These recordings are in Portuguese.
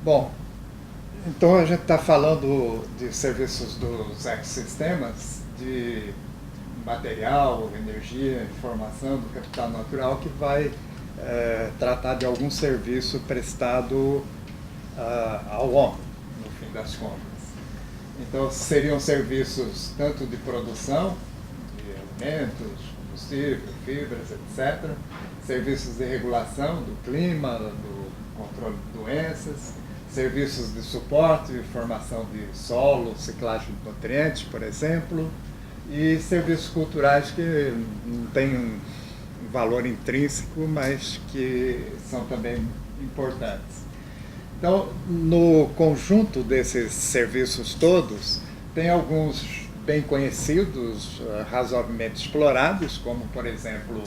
Bom, então a gente está falando de serviços dos ecossistemas, de material, energia, informação, do capital natural, que vai tratar de algum serviço prestado ao homem, no fim das contas. Então seriam serviços tanto de produção, de alimentos, combustível, fibras, etc., serviços de regulação do clima, do controle de doenças, serviços de suporte, formação de solo, ciclagem de nutrientes, por exemplo, e serviços culturais que não têm um valor intrínseco, mas que são também importantes. Então, no conjunto desses serviços todos, tem alguns bem conhecidos, razoavelmente explorados, como, por exemplo,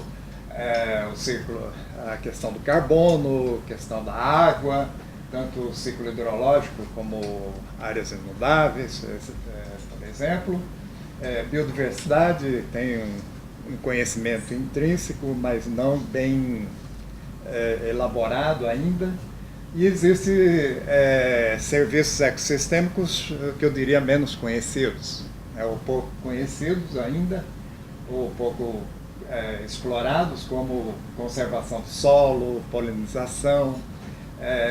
o ciclo, a questão do carbono, a questão da água, tanto o ciclo hidrológico como áreas inundáveis, por exemplo. Biodiversidade tem um conhecimento intrínseco, mas não bem elaborado ainda. E existem serviços ecossistêmicos que eu diria menos conhecidos, ou pouco conhecidos ainda, ou pouco explorados, como conservação do solo, polinização,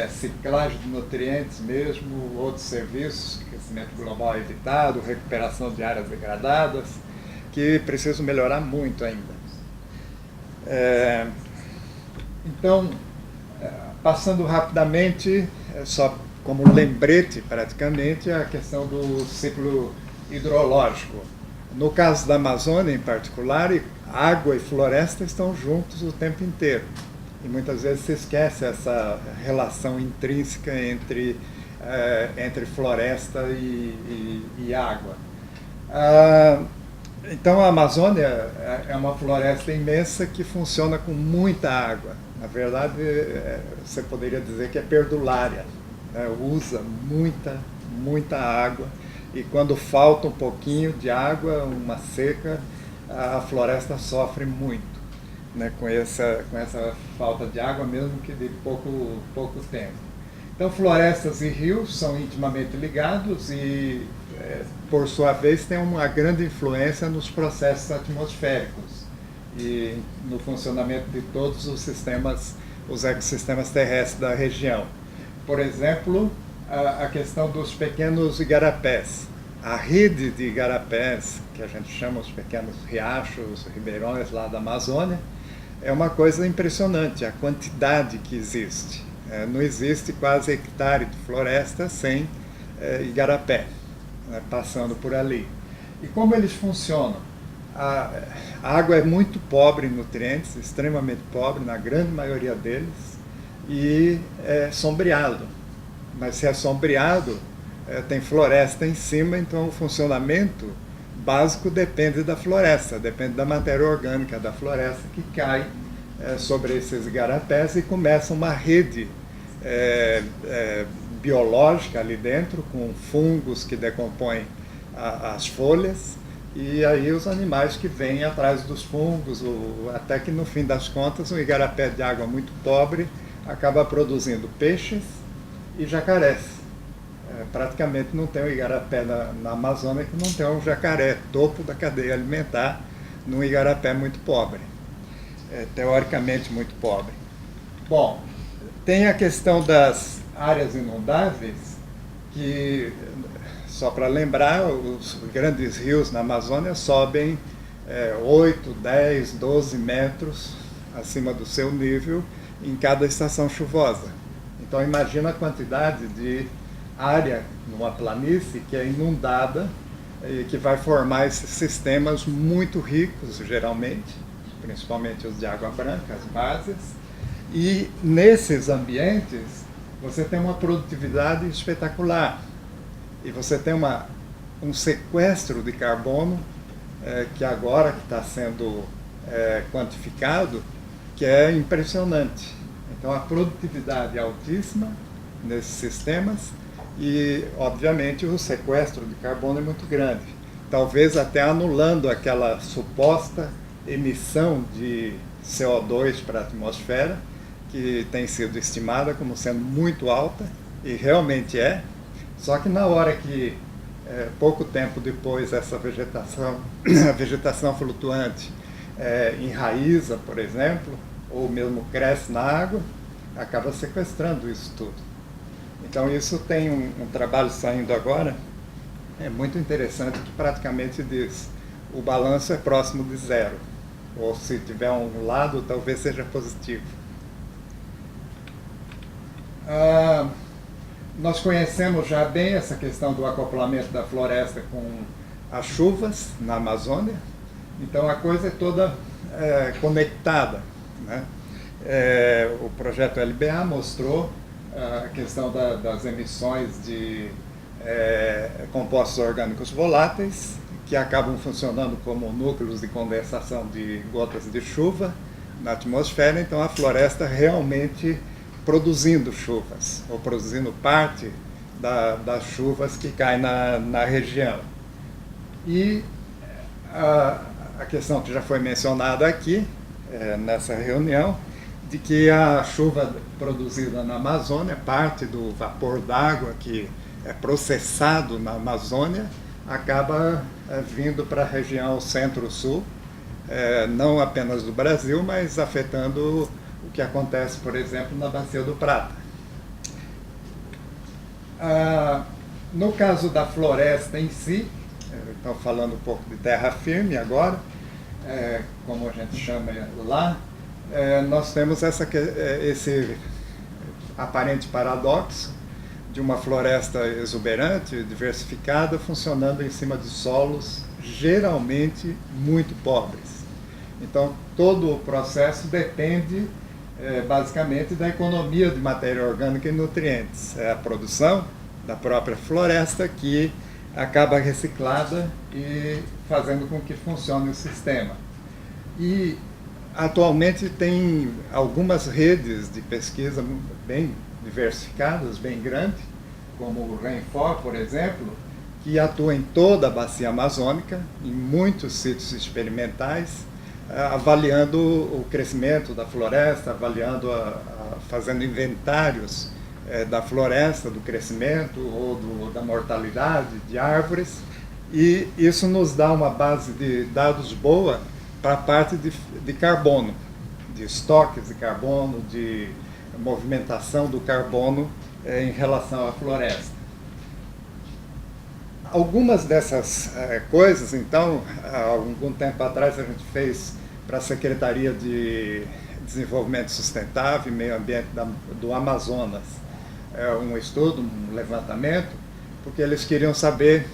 ciclagem de nutrientes mesmo, outros serviços, aquecimento global evitado, recuperação de áreas degradadas, que precisam melhorar muito ainda. Então, passando rapidamente, só como lembrete praticamente, a questão do ciclo hidrológico. No caso da Amazônia em particular, água e floresta estão juntos o tempo inteiro. E muitas vezes se esquece essa relação intrínseca entre floresta e água. Então a Amazônia é uma floresta imensa que funciona com muita água. Na verdade, você poderia dizer que é perdulária, né? Usa muita água, e quando falta um pouquinho de água, uma seca, a floresta sofre muito, né? com essa falta de água, mesmo que de pouco tempo. Então, florestas e rios são intimamente ligados e, por sua vez, têm uma grande influência nos processos atmosféricos e no funcionamento de todos os sistemas, os ecossistemas terrestres da região. Por exemplo, a questão dos pequenos igarapés. A rede de igarapés, que a gente chama os pequenos riachos, ribeirões lá da Amazônia, é uma coisa impressionante, a quantidade que existe. Não existe quase hectare de floresta sem igarapé, né, passando por ali. E como eles funcionam? A água é muito pobre em nutrientes, extremamente pobre, na grande maioria deles, e é sombreado. Mas se é sombreado, tem floresta em cima, então o funcionamento básico depende da floresta, depende da matéria orgânica da floresta que cai sobre esses igarapés e começa uma rede biológica ali dentro, com fungos que decompõem as folhas, e aí os animais que vêm atrás dos fungos, até que no fim das contas um igarapé de água muito pobre acaba produzindo peixes e jacarés. Praticamente não tem um igarapé na Amazônia que não tem um jacaré, topo da cadeia alimentar, num igarapé muito pobre, teoricamente muito pobre. Bom, tem a questão das áreas inundáveis, que, só para lembrar, os grandes rios na Amazônia sobem 8, 10, 12 metros acima do seu nível em cada estação chuvosa. Então imagina a quantidade de área numa planície que é inundada e que vai formar esses sistemas muito ricos, geralmente, principalmente os de água branca, as várzeas, e nesses ambientes você tem uma produtividade espetacular e você tem um sequestro de carbono que agora que está sendo quantificado, que é impressionante. Então a produtividade é altíssima nesses sistemas e, obviamente, o sequestro de carbono é muito grande, talvez até anulando aquela suposta emissão de CO2 para a atmosfera, que tem sido estimada como sendo muito alta, e realmente é, só que na hora que, pouco tempo depois, essa vegetação, a vegetação flutuante, enraiza, por exemplo, ou mesmo cresce na água, acaba sequestrando isso tudo. Então isso tem um trabalho saindo agora, muito interessante, que praticamente diz: o balanço é próximo de zero, ou se tiver um lado, talvez seja positivo. Nós conhecemos já bem essa questão do acoplamento da floresta com as chuvas na Amazônia, então a coisa é toda conectada, né? O projeto LBA mostrou a questão das emissões de compostos orgânicos voláteis, que acabam funcionando como núcleos de condensação de gotas de chuva na atmosfera. Então a floresta realmente produzindo chuvas, ou produzindo parte das chuvas que caem na região. E a questão que já foi mencionada aqui, nessa reunião, de que a chuva produzida na Amazônia, parte do vapor d'água que é processado na Amazônia, acaba vindo para a região centro-sul, não apenas do Brasil, mas afetando o que acontece, por exemplo, na Bacia do Prata. No caso da floresta em si, estou falando um pouco de terra firme agora, como a gente chama lá, nós temos esse aparente paradoxo de uma floresta exuberante, diversificada, funcionando em cima de solos geralmente muito pobres. Então, todo o processo depende basicamente da economia de matéria orgânica e nutrientes. É a produção da própria floresta que acaba reciclada e fazendo com que funcione o sistema. E atualmente tem algumas redes de pesquisa bem diversificadas, bem grandes, como o Rainfor, por exemplo, que atua em toda a bacia amazônica, em muitos sítios experimentais, avaliando o crescimento da floresta, avaliando, fazendo inventários da floresta, do crescimento ou da mortalidade de árvores, e isso nos dá uma base de dados boa para a parte de carbono, de estoques de carbono, de movimentação do carbono em relação à floresta. Algumas dessas coisas, então, há algum tempo atrás a gente fez para a Secretaria de Desenvolvimento Sustentável e Meio Ambiente do Amazonas um estudo, um levantamento, porque eles queriam saber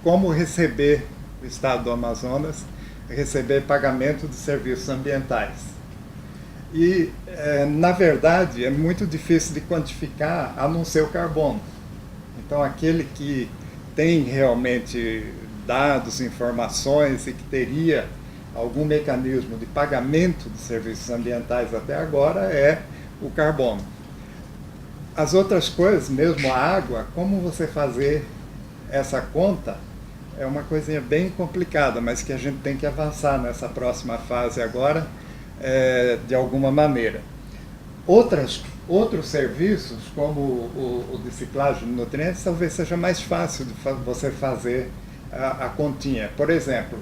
como receber o Estado do Amazonas, receber pagamento de serviços ambientais. E, na verdade, é muito difícil de quantificar, a não ser o carbono. Então, aquele que tem realmente dados, informações e que teria algum mecanismo de pagamento de serviços ambientais até agora é o carbono. As outras coisas, mesmo a água, como você fazer essa conta, é uma coisinha bem complicada, mas que a gente tem que avançar nessa próxima fase agora, de alguma maneira. Outros serviços, como o de ciclagem de nutrientes, talvez seja mais fácil de você fazer a continha. Por exemplo,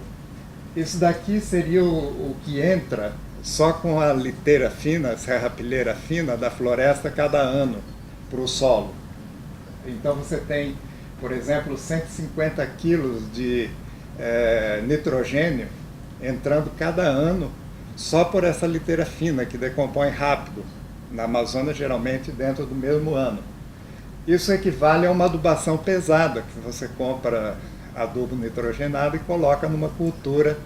isso daqui seria o que entra só com a liteira fina, a serrapilheira fina da floresta cada ano para o solo. Então você tem, por exemplo, 150 quilos de nitrogênio entrando cada ano só por essa liteira fina que decompõe rápido, na Amazônia geralmente dentro do mesmo ano. Isso equivale a uma adubação pesada, que você compra adubo nitrogenado e coloca numa cultura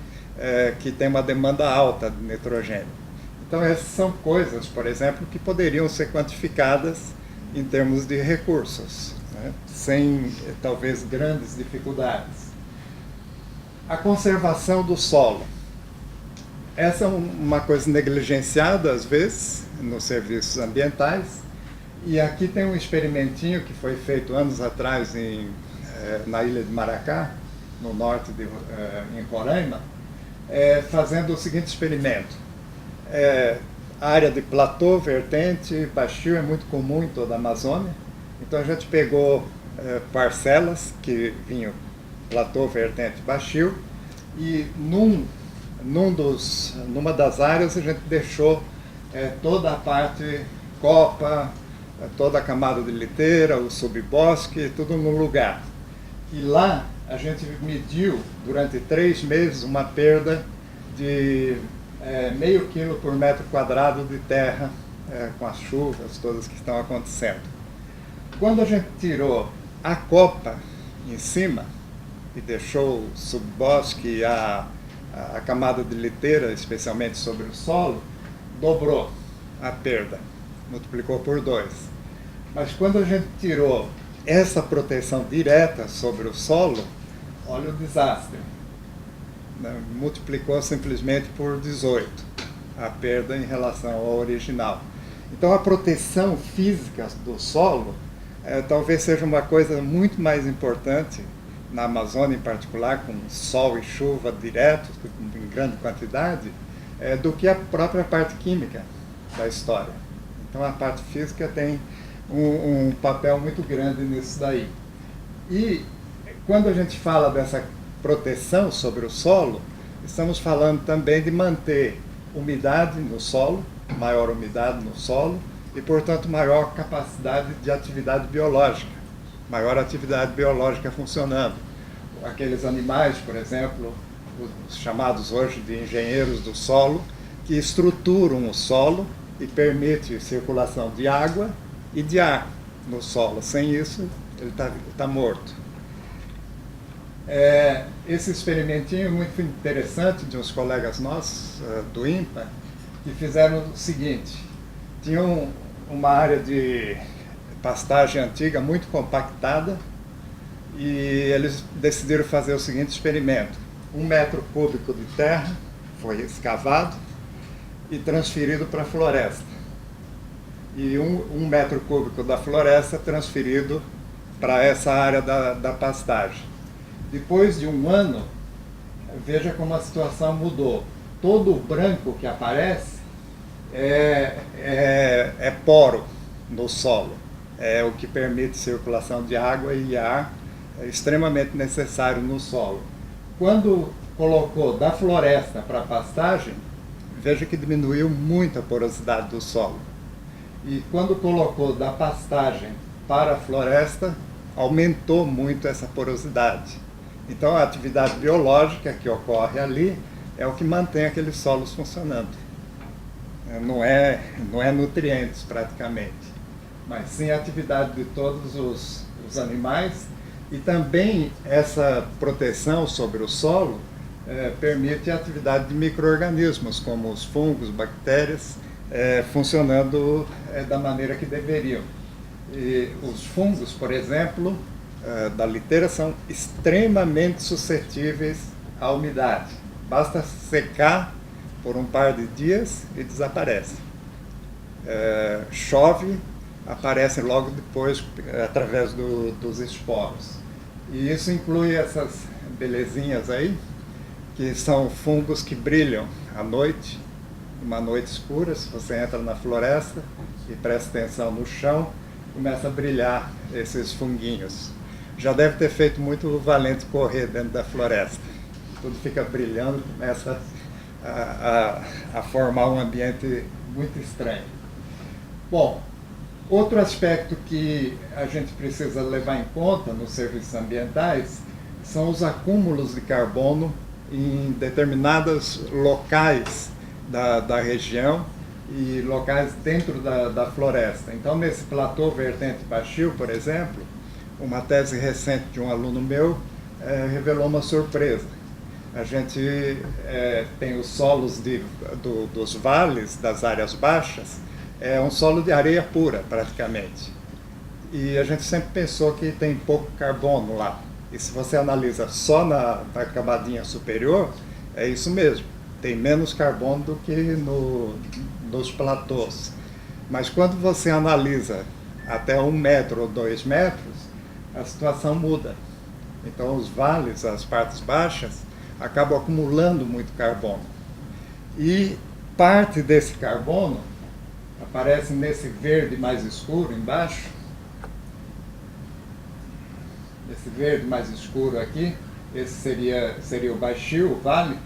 que tem uma demanda alta de nitrogênio. Então essas são coisas, por exemplo, que poderiam ser quantificadas em termos de recursos, né? Sem talvez grandes dificuldades. A conservação do solo. Essa é uma coisa negligenciada, às vezes, nos serviços ambientais. E aqui tem um experimentinho que foi feito anos atrás na ilha de Maracá, no norte em Roraima, fazendo o seguinte experimento. A área de platô, vertente, baixio é muito comum em toda a Amazônia. Então a gente pegou parcelas que vinham platô, vertente, baixio, e numa das áreas a gente deixou toda a parte copa, toda a camada de liteira, o subbosque, tudo num lugar. E lá a gente mediu durante 3 meses uma perda de meio quilo por metro quadrado de terra, com as chuvas todas que estão acontecendo. Quando a gente tirou a copa em cima e deixou o subbosque e a camada de liteira, especialmente sobre o solo, dobrou a perda, multiplicou por 2. Mas quando a gente tirou essa proteção direta sobre o solo, olha o desastre. Multiplicou simplesmente por 18 a perda em relação ao original. Então a proteção física do solo talvez seja uma coisa muito mais importante na Amazônia em particular, com sol e chuva direto, em grande quantidade, do que a própria parte química da história. Então a parte física tem um papel muito grande nisso daí. E quando a gente fala dessa proteção sobre o solo, estamos falando também de manter umidade no solo, maior umidade no solo, e, portanto, maior capacidade de atividade biológica, maior atividade biológica funcionando. Aqueles animais, por exemplo, os chamados hoje de engenheiros do solo, que estruturam o solo e permitem circulação de água e de ar no solo. Sem isso, ele está morto. Esse experimentinho é muito interessante de uns colegas nossos do INPA, que fizeram o seguinte: tinham uma área de pastagem antiga muito compactada e eles decidiram fazer o seguinte experimento: 1 metro cúbico de terra foi escavado e transferido para a floresta, e 1 metro cúbico da floresta transferido para essa área da pastagem. Depois de 1 ano, veja como a situação mudou. Todo o branco que aparece é poro no solo. É o que permite circulação de água e ar, extremamente necessário no solo. Quando colocou da floresta para a pastagem, veja que diminuiu muito a porosidade do solo. E quando colocou da pastagem para a floresta, aumentou muito essa porosidade. Então a atividade biológica que ocorre ali é o que mantém aqueles solos funcionando. Não é nutrientes praticamente, mas sim a atividade de todos os animais, e também essa proteção sobre o solo permite a atividade de micro-organismos, como os fungos, bactérias, funcionando da maneira que deveriam. E os fungos, por exemplo, da liteira são extremamente suscetíveis à umidade. Basta secar por um par de dias e desaparece. Chove, aparece logo depois através dos esporos. E isso inclui essas belezinhas aí, que são fungos que brilham à noite, uma noite escura. Se você entra na floresta e presta atenção no chão, começa a brilhar esses funguinhos. Já deve ter feito muito valente correr dentro da floresta. Tudo fica brilhando, começa a formar um ambiente muito estranho. Bom, outro aspecto que a gente precisa levar em conta nos serviços ambientais são os acúmulos de carbono em determinados locais da região e locais dentro da floresta. Então, nesse platô vertente baixio, por exemplo, uma tese recente de um aluno meu revelou uma surpresa. A gente tem os solos dos vales, das áreas baixas, um solo de areia pura, praticamente. E a gente sempre pensou que tem pouco carbono lá. E se você analisa só na camadinha superior, é isso mesmo. Tem menos carbono do que nos platôs. Mas quando você analisa até 1 metro ou 2 metros, a situação muda. Então os vales, as partes baixas, acabam acumulando muito carbono. E parte desse carbono aparece nesse verde mais escuro embaixo, esse verde mais escuro aqui, esse seria o baixio, o vale.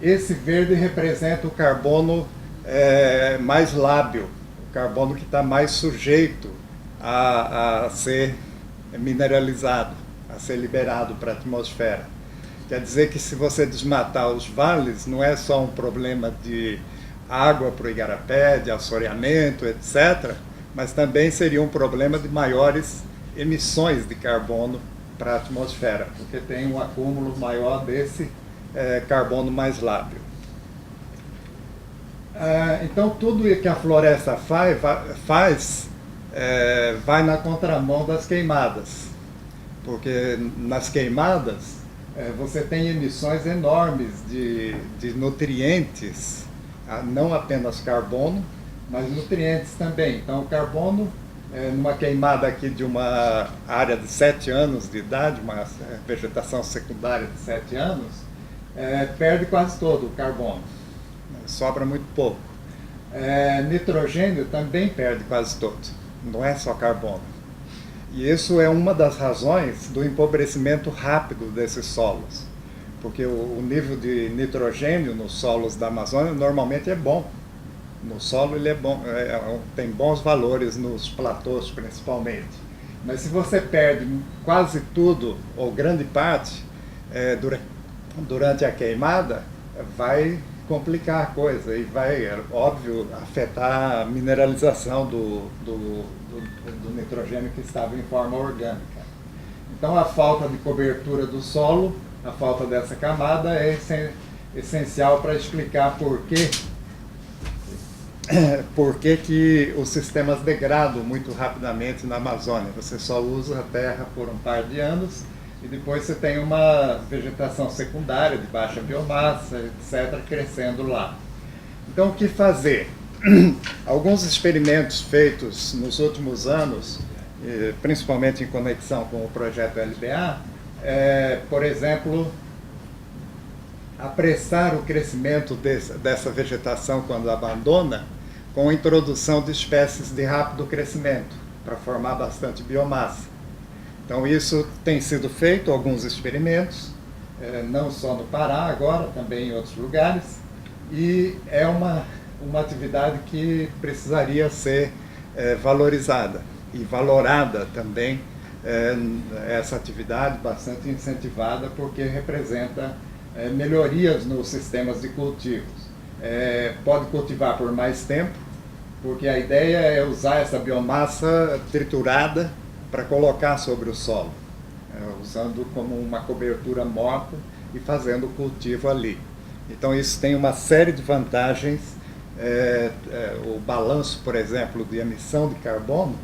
Esse verde representa o carbono mais lábil, o carbono que está mais sujeito a ser mineralizado, a ser liberado para a atmosfera. Quer dizer que se você desmatar os vales, não é só um problema de água para o igarapé, de assoreamento, etc., mas também seria um problema de maiores emissões de carbono para a atmosfera, porque tem um acúmulo maior desse carbono mais lábil. Então, tudo que a floresta faz vai na contramão das queimadas, porque nas queimadas você tem emissões enormes de nutrientes, não apenas carbono, mas nutrientes também. Então, o carbono, numa queimada aqui de uma área de 7 anos de idade, uma vegetação secundária de 7 anos, perde quase todo o carbono, sobra muito pouco. Nitrogênio também perde quase todo, não é só carbono. E isso é uma das razões do empobrecimento rápido desses solos, porque o nível de nitrogênio nos solos da Amazônia normalmente é bom. No solo ele é bom, tem bons valores nos platôs principalmente. Mas se você perde quase tudo, ou grande parte, durante a queimada, vai complicar a coisa e vai, óbvio, afetar a mineralização do nitrogênio que estava em forma orgânica. Então a falta de cobertura do solo, a falta dessa camada é essencial para explicar por que os sistemas degradam muito rapidamente na Amazônia. Você só usa a terra por um par de anos e depois você tem uma vegetação secundária de baixa biomassa, etc., crescendo lá. Então, o que fazer? Alguns experimentos feitos nos últimos anos, principalmente em conexão com o projeto LBA, por exemplo, apressar o crescimento dessa vegetação quando abandona, com a introdução de espécies de rápido crescimento, para formar bastante biomassa. Então isso tem sido feito, alguns experimentos, não só no Pará agora, também em outros lugares, e é uma atividade que precisaria ser valorizada e valorada também, essa atividade bastante incentivada, porque representa melhorias nos sistemas de cultivos. Pode cultivar por mais tempo, porque a ideia é usar essa biomassa triturada para colocar sobre o solo, usando como uma cobertura morta e fazendo o cultivo ali. Então isso tem uma série de vantagens. O balanço, por exemplo, de emissão de carbono,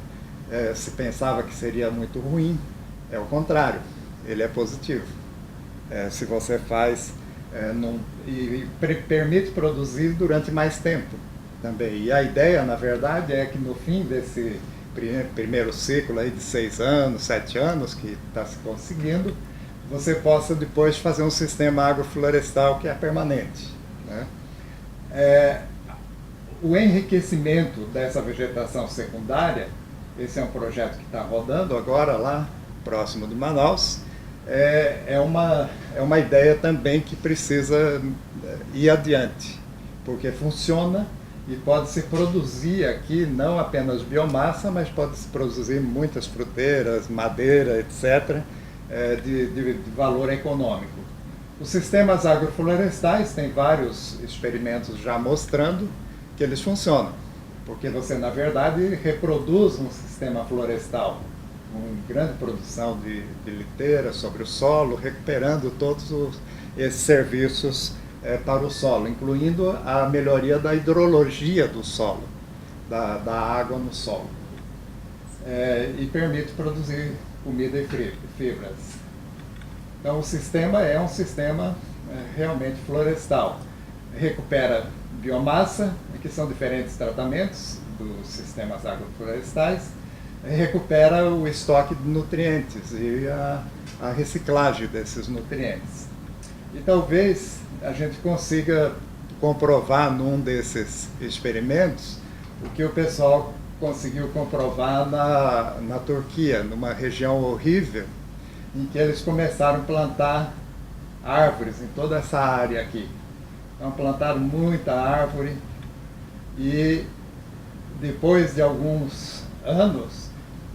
se pensava que seria muito ruim, é o contrário, ele é positivo. Se você faz e permite produzir durante mais tempo também. E a ideia, na verdade, é que no fim desse primeiro ciclo aí de 6 anos, 7 anos que está se conseguindo, você possa depois fazer um sistema agroflorestal que é permanente, né? O enriquecimento dessa vegetação secundária, esse é um projeto que está rodando agora lá, próximo de Manaus, é uma ideia também que precisa ir adiante, porque funciona e pode-se produzir aqui não apenas biomassa, mas pode-se produzir muitas fruteiras, madeira, etc., de valor econômico. Os sistemas agroflorestais têm vários experimentos já mostrando que eles funcionam, porque você, na verdade, reproduz um sistema florestal com grande produção de liteira sobre o solo, recuperando todos esses serviços para o solo, incluindo a melhoria da hidrologia do solo, da água no solo, e permite produzir comida e fibras. Então o sistema é um sistema realmente florestal. Recupera biomassa, que são diferentes tratamentos dos sistemas agroflorestais, recupera o estoque de nutrientes e a reciclagem desses nutrientes. E talvez a gente consiga comprovar num desses experimentos o que o pessoal conseguiu comprovar na Turquia, numa região horrível, em que eles começaram a plantar árvores em toda essa área aqui. Então plantaram muita árvore e depois de alguns anos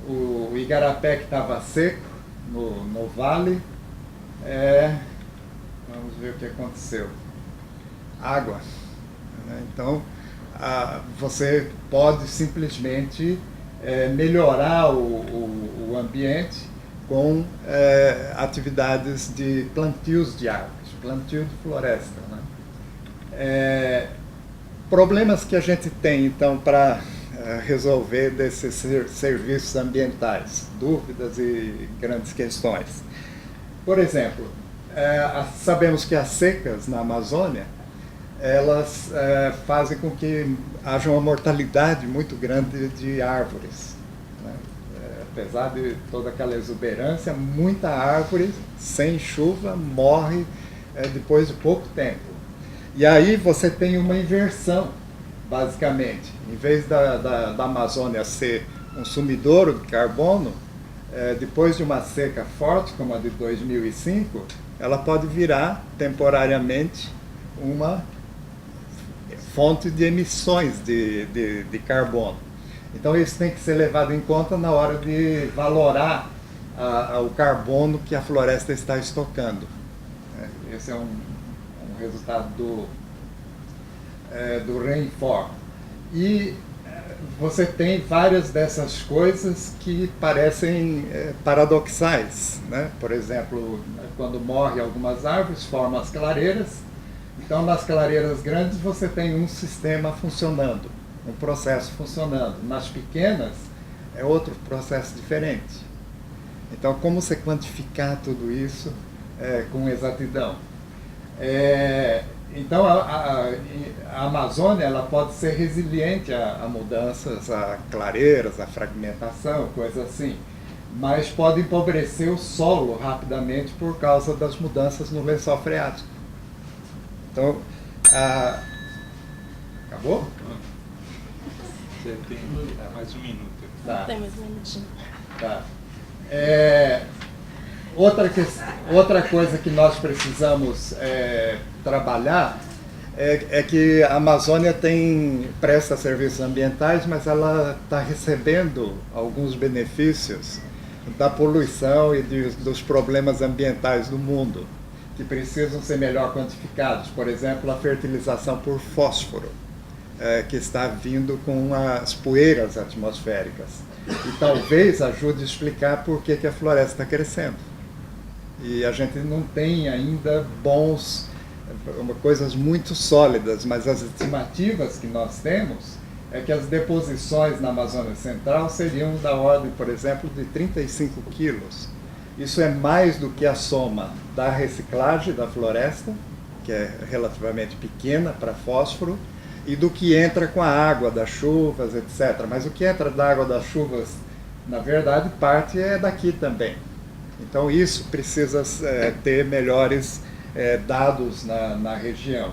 o igarapé que estava seco no vale, vamos ver o que aconteceu. Água. Então você pode simplesmente melhorar o ambiente com atividades de plantios de árvores, plantio de floresta, né? Problemas que a gente tem, então, para resolver desses serviços ambientais, dúvidas e grandes questões. Por exemplo, sabemos que as secas na Amazônia, elas fazem com que haja uma mortalidade muito grande de árvores, né? Apesar de toda aquela exuberância, muita árvore sem chuva morre depois de pouco tempo. E aí você tem uma inversão, basicamente. Em vez da Amazônia ser um sumidouro de carbono, depois de uma seca forte, como a de 2005, ela pode virar temporariamente uma fonte de emissões de carbono. Então isso tem que ser levado em conta na hora de valorar o carbono que a floresta está estocando. Esse é um resultado do Rainfor. E você tem várias dessas coisas que parecem paradoxais, né? Por exemplo, quando morrem algumas árvores, formam as clareiras. Então, nas clareiras grandes, você tem um sistema funcionando, um processo funcionando. Nas pequenas, é outro processo diferente. Então, como você quantificar tudo isso com exatidão? Então, a Amazônia ela pode ser resiliente a mudanças, a clareiras, a fragmentação, coisas assim, mas pode empobrecer o solo rapidamente por causa das mudanças no lençol freático. Então, acabou? Você tem mais um minuto. Tá. Tem mais um minutinho. Tá. Outra coisa que nós precisamos trabalhar é que a Amazônia presta serviços ambientais, mas ela está recebendo alguns benefícios da poluição e dos problemas ambientais do mundo, que precisam ser melhor quantificados. Por exemplo, a fertilização por fósforo, que está vindo com as poeiras atmosféricas. E talvez ajude a explicar por que a floresta está crescendo. E a gente não tem ainda coisas muito sólidas, mas as estimativas que nós temos é que as deposições na Amazônia Central seriam da ordem, por exemplo, de 35 quilos. Isso é mais do que a soma da reciclagem da floresta, que é relativamente pequena para fósforo, e do que entra com a água das chuvas, etc. Mas o que entra da água das chuvas, na verdade, parte é daqui também. Então isso precisa ter melhores dados na região.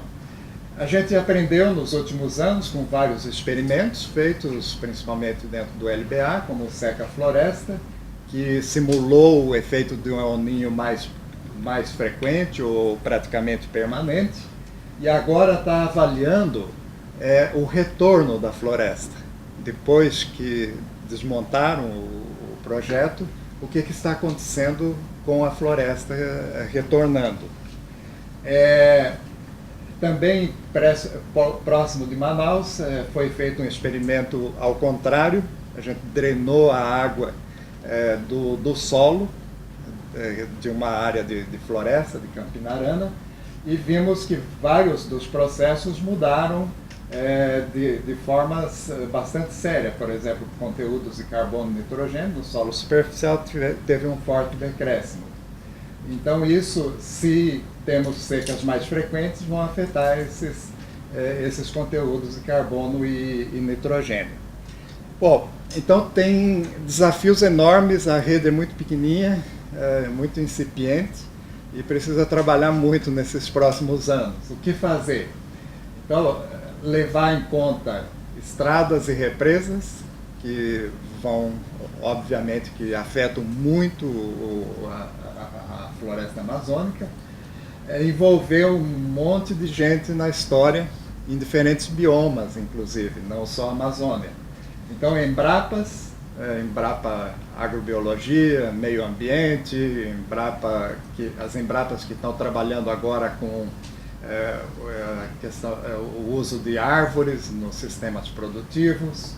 A gente aprendeu nos últimos anos com vários experimentos feitos principalmente dentro do LBA, como o Seca Floresta, que simulou o efeito de um El Niño mais frequente ou praticamente permanente, e agora está avaliando o retorno da floresta. Depois que desmontaram o projeto, o que está acontecendo com a floresta retornando. Também próximo de Manaus foi feito um experimento ao contrário. A gente drenou a água do solo de uma área de floresta, de Campinarana, e vimos que vários dos processos mudaram de formas bastante sérias. Por exemplo, conteúdos de carbono e nitrogênio no solo superficial teve um forte decréscimo. Então isso, se temos secas mais frequentes, vão afetar esses conteúdos de carbono e nitrogênio. Bom, então tem desafios enormes, a rede é muito pequenininha, muito incipiente, e precisa trabalhar muito nesses próximos anos. O que fazer? Então, levar em conta estradas e represas, que vão, obviamente, que afetam muito a floresta amazônica, envolveu um monte de gente na história, em diferentes biomas, inclusive, não só a Amazônia. Então, Embrapas, Embrapa Agrobiologia, Meio Ambiente, as Embrapas que estão trabalhando agora com o uso de árvores nos sistemas produtivos,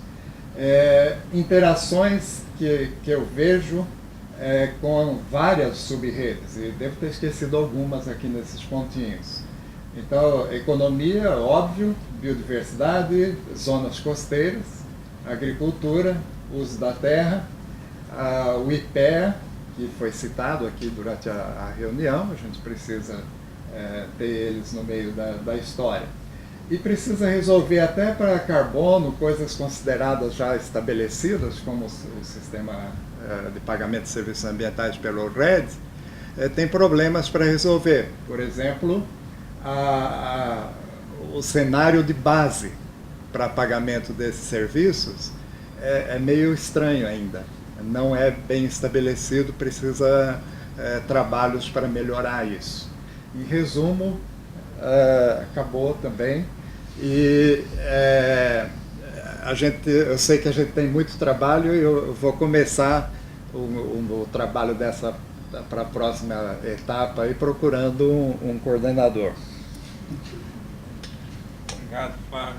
interações que eu vejo com várias sub-redes, e devo ter esquecido algumas aqui nesses pontinhos. Então, economia, óbvio, biodiversidade, zonas costeiras, agricultura, uso da terra, o IPEA, que foi citado aqui durante a reunião, a gente precisa ter eles no meio da história. E precisa resolver até para carbono coisas consideradas já estabelecidas, como o sistema de pagamento de serviços ambientais pelo RED, tem problemas para resolver. Por exemplo, o cenário de base para pagamento desses serviços é meio estranho ainda, não é bem estabelecido, precisa trabalhos para melhorar isso. Em resumo, acabou também, e eu sei que a gente tem muito trabalho, e eu vou começar o trabalho para a próxima etapa aí, procurando um coordenador. Obrigado, Fábio.